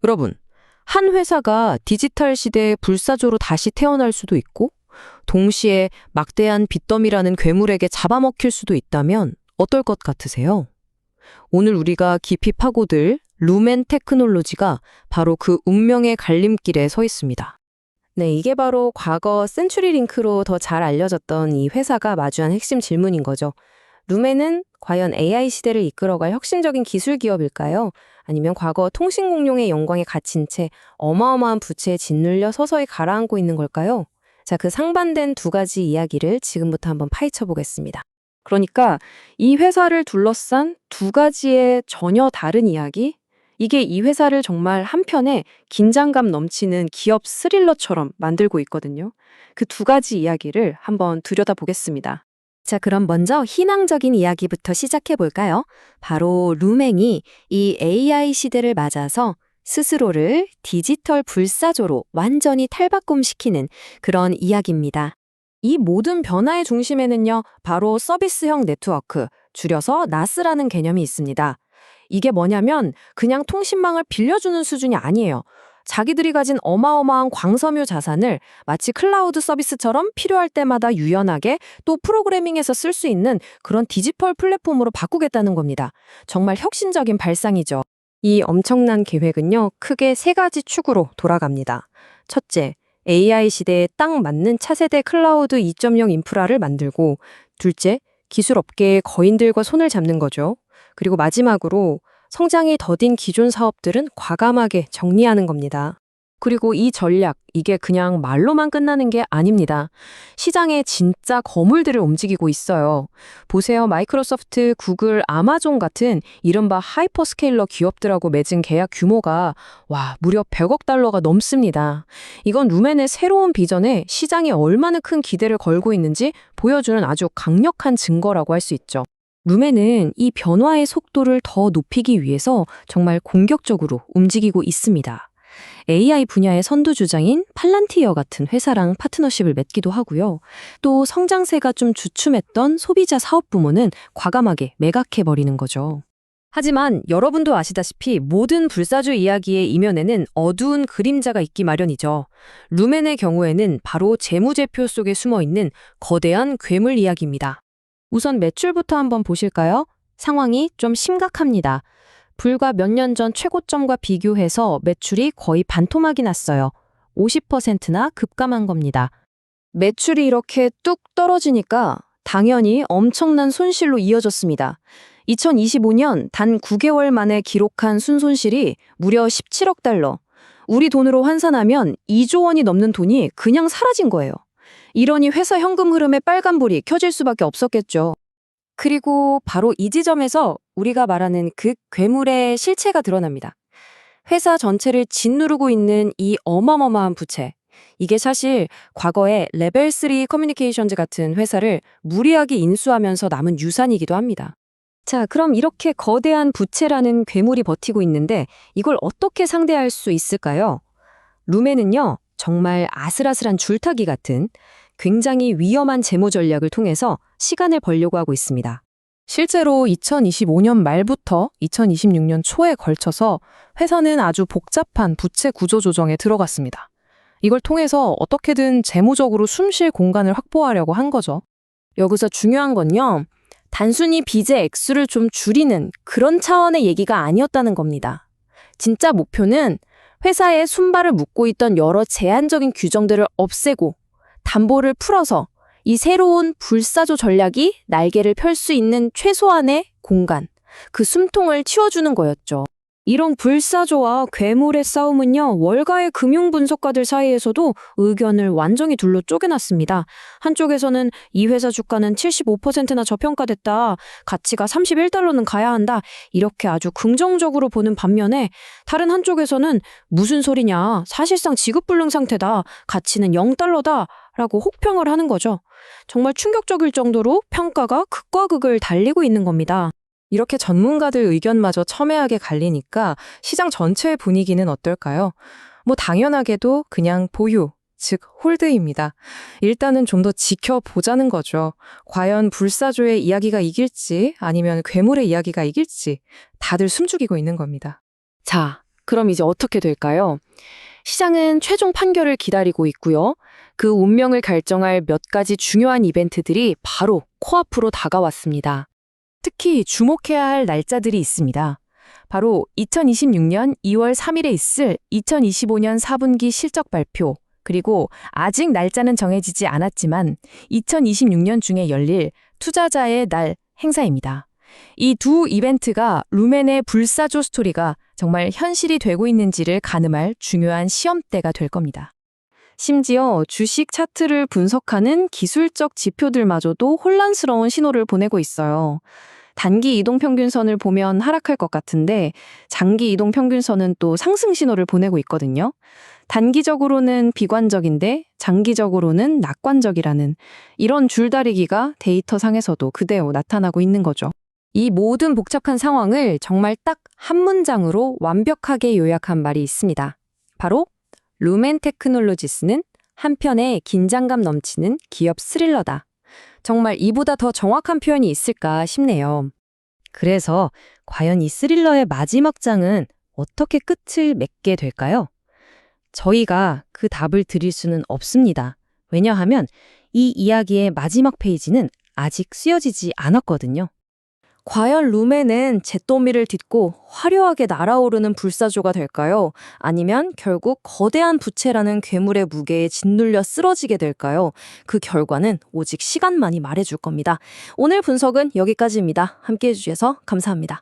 여러분, 한 회사가 디지털 시대의 불사조로 다시 태어날 수도 있고, 동시에 막대한 빚더미라는 괴물에게 잡아먹힐 수도 있다면 어떨 것 같으세요? 오늘 우리가 깊이 파고들 루멘 테크놀로지가 바로 그 운명의 갈림길에 서 있습니다. 네, 이게 바로 과거 센츄리링크로 더 잘 알려졌던 이 회사가 마주한 핵심 질문인 거죠. 루멘은 과연 AI 시대를 이끌어갈 혁신적인 기술 기업일까요? 아니면 과거 통신공룡의 영광에 갇힌 채 어마어마한 부채에 짓눌려 서서히 가라앉고 있는 걸까요? 자, 그 상반된 두 가지 이야기를 지금부터 한번 파헤쳐 보겠습니다. 그러니까 이 회사를 둘러싼 두 가지의 전혀 다른 이야기? 이게 이 회사를 정말 한편의 긴장감 넘치는 기업 스릴러처럼 만들고 있거든요. 그 두 가지 이야기를 한번 들여다보겠습니다. 자, 그럼 먼저 희망적인 이야기부터 시작해 볼까요? 바로 루멘이 이 AI 시대를 맞아서 스스로를 디지털 불사조로 완전히 탈바꿈시키는 그런 이야기입니다. 이 모든 변화의 중심에는요, 바로 서비스형 네트워크, 줄여서 나스라는 개념이 있습니다. 이게 뭐냐면 그냥 통신망을 빌려주는 수준이 아니에요. 자기들이 가진 어마어마한 광섬유 자산을 마치 클라우드 서비스처럼 필요할 때마다 유연하게 또 프로그래밍해서 쓸 수 있는 그런 디지털 플랫폼으로 바꾸겠다는 겁니다. 정말 혁신적인 발상이죠. 이 엄청난 계획은요, 크게 세 가지 축으로 돌아갑니다. 첫째, AI 시대에 딱 맞는 차세대 클라우드 2.0 인프라를 만들고, 둘째, 기술 업계의 거인들과 손을 잡는 거죠. 그리고 마지막으로 성장이 더딘 기존 사업들은 과감하게 정리하는 겁니다. 그리고 이 전략, 이게 그냥 말로만 끝나는 게 아닙니다. 시장에 진짜 거물들을 움직이고 있어요. 보세요. 마이크로소프트, 구글, 아마존 같은 이른바 하이퍼스케일러 기업들하고 맺은 계약 규모가 무려 100억 달러가 넘습니다. 이건 루멘의 새로운 비전에 시장이 얼마나 큰 기대를 걸고 있는지 보여주는 아주 강력한 증거라고 할 수 있죠. 루멘은 이 변화의 속도를 더 높이기 위해서 정말 공격적으로 움직이고 있습니다. AI 분야의 선두주자인 팔란티어 같은 회사랑 파트너십을 맺기도 하고요. 또 성장세가 좀 주춤했던 소비자 사업 부문은 과감하게 매각해버리는 거죠. 하지만 여러분도 아시다시피 모든 불사조 이야기의 이면에는 어두운 그림자가 있기 마련이죠. 루멘의 경우에는 바로 재무제표 속에 숨어있는 거대한 괴물 이야기입니다. 우선 매출부터 한번 보실까요? 상황이 좀 심각합니다. 불과 몇 년 전 최고점과 비교해서 매출이 거의 반토막이 났어요. 50%나 급감한 겁니다. 매출이 이렇게 뚝 떨어지니까 당연히 엄청난 손실로 이어졌습니다. 2025년 단 9개월 만에 기록한 순손실이 무려 17억 달러. 우리 돈으로 환산하면 2조 원이 넘는 돈이 그냥 사라진 거예요. 이러니 회사 현금 흐름에 빨간불이 켜질 수밖에 없었겠죠. 그리고 바로 이 지점에서 우리가 말하는 그 괴물의 실체가 드러납니다. 회사 전체를 짓누르고 있는 이 어마어마한 부채. 이게 사실 과거에 레벨 3 커뮤니케이션즈 같은 회사를 무리하게 인수하면서 남은 유산이기도 합니다. 자, 그럼 이렇게 거대한 부채라는 괴물이 버티고 있는데 이걸 어떻게 상대할 수 있을까요? 루멘은요, 정말 아슬아슬한 줄타기 같은 굉장히 위험한 재무 전략을 통해서 시간을 벌려고 하고 있습니다. 실제로 2025년 말부터 2026년 초에 걸쳐서 회사는 아주 복잡한 부채 구조 조정에 들어갔습니다. 이걸 통해서 어떻게든 재무적으로 숨쉴 공간을 확보하려고 한 거죠. 여기서 중요한 건요, 단순히 빚의 액수를 좀 줄이는 그런 차원의 얘기가 아니었다는 겁니다. 진짜 목표는 회사에 손발을 묶고 있던 여러 제한적인 규정들을 없애고 담보를 풀어서 이 새로운 불사조 전략이 날개를 펼 수 있는 최소한의 공간, 그 숨통을 치워주는 거였죠. 이런 불사조와 괴물의 싸움은요, 월가의 금융분석가들 사이에서도 의견을 완전히 둘로 쪼개놨습니다. 한쪽에서는 이 회사 주가는 75%나 저평가됐다, 가치가 31달러는 가야 한다, 이렇게 아주 긍정적으로 보는 반면에 다른 한쪽에서는 무슨 소리냐, 사실상 지급불능 상태다, 가치는 0달러다 라고 혹평을 하는 거죠. 정말 충격적일 정도로 평가가 극과 극을 달리고 있는 겁니다. 이렇게 전문가들 의견마저 첨예하게 갈리니까 시장 전체의 분위기는 어떨까요? 당연하게도 그냥 보유, 즉 홀드입니다. 일단은 좀 더 지켜보자는 거죠. 과연 불사조의 이야기가 이길지 아니면 괴물의 이야기가 이길지 다들 숨죽이고 있는 겁니다. 자, 그럼 이제 어떻게 될까요? 시장은 최종 판결을 기다리고 있고요. 그 운명을 결정할 몇 가지 중요한 이벤트들이 바로 코앞으로 다가왔습니다. 특히 주목해야 할 날짜들이 있습니다. 바로 2026년 2월 3일에 있을 2025년 4분기 실적 발표, 그리고 아직 날짜는 정해지지 않았지만 2026년 중에 열릴 투자자의 날 행사입니다. 이 두 이벤트가 루멘의 불사조 스토리가 정말 현실이 되고 있는지를 가늠할 중요한 시험대가 될 겁니다. 심지어 주식 차트를 분석하는 기술적 지표들마저도 혼란스러운 신호를 보내고 있어요. 단기 이동평균선을 보면 하락할 것 같은데 장기 이동평균선은 또 상승 신호를 보내고 있거든요. 단기적으로는 비관적인데 장기적으로는 낙관적이라는 이런 줄다리기가 데이터상에서도 그대로 나타나고 있는 거죠. 이 모든 복잡한 상황을 정말 딱 한 문장으로 완벽하게 요약한 말이 있습니다. 바로 루멘 테크놀로지스는 한편의 긴장감 넘치는 기업 스릴러다. 정말 이보다 더 정확한 표현이 있을까 싶네요. 그래서 과연 이 스릴러의 마지막 장은 어떻게 끝을 맺게 될까요? 저희가 그 답을 드릴 수는 없습니다. 왜냐하면 이 이야기의 마지막 페이지는 아직 쓰여지지 않았거든요. 과연 루멘은 잿더미를 딛고 화려하게 날아오르는 불사조가 될까요? 아니면 결국 거대한 부채라는 괴물의 무게에 짓눌려 쓰러지게 될까요? 그 결과는 오직 시간만이 말해줄 겁니다. 오늘 분석은 여기까지입니다. 함께해 주셔서 감사합니다.